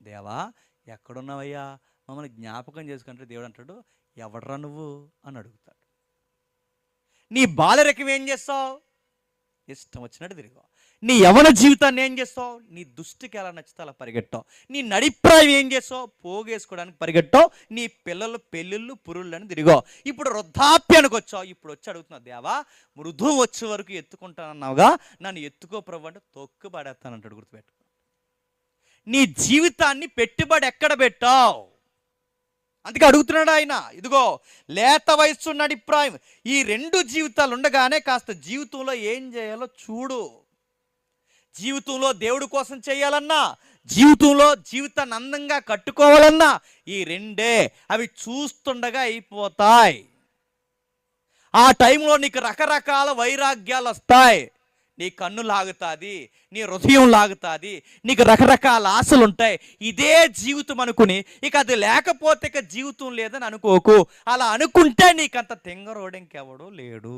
దేవా ఎక్కడున్నావయ్యా, మమ్మల్ని జ్ఞాపకం చేసుకుంటే దేవుడు అంటాడు, ఎవడ్రా నువ్వు అని అడుగుతాడు. నీ బాలరికం ఏం చేస్తావు? ఇష్టం వచ్చినట్టు తిరిగావు. నీ యవన జీవితాన్ని ఏం చేస్తావు? నీ దుష్టికి ఎలా నచ్చితే అలా పరిగెట్టావు. నీ నడిప్రాయం ఏం చేస్తావు? పోగేసుకోవడానికి పరిగెట్టావు. నీ పిల్లలు పెళ్ళిళ్ళు పురుళ్ళు అని తిరిగావు. ఇప్పుడు వృద్ధాప్యానికి వచ్చావు. ఇప్పుడు వచ్చి అడుగుతున్నావు, దేవా మృదువు వచ్చే వరకు ఎత్తుకుంటానన్నావుగా, నన్ను ఎత్తుకో ప్రభు అంటే తొక్కు పడేస్తానంటాడు. గుర్తుపెట్టుకో. నీ జీవితాన్ని పెట్టుబడి ఎక్కడ పెట్టావు? అందుకే అడుగుతున్నాడు ఆయన. ఇదిగో లేత వయస్సు నడిప్రాయం, ఈ 2 జీవితాలు ఉండగానే కాస్త జీవితంలో ఏం చేయాలో చూడు. జీవితంలో దేవుడి కోసం చేయాలన్నా, జీవితంలో జీవితాన్ని అందంగా కట్టుకోవాలన్నా ఈ 2 అవి చూస్తుండగా అయిపోతాయి. ఆ టైంలో నీకు రకరకాల వైరాగ్యాలు వస్తాయి. నీ కన్ను లాగుతుంది, నీ హృదయం లాగుతుంది, నీకు రకరకాల ఆశలు ఉంటాయి. ఇదే జీవితం అనుకుని ఇక అది లేకపోతే ఇక జీవితం లేదని అనుకోకు. అలా అనుకుంటే నీకంత తింగరోడు ఇంకెవడూ లేడు.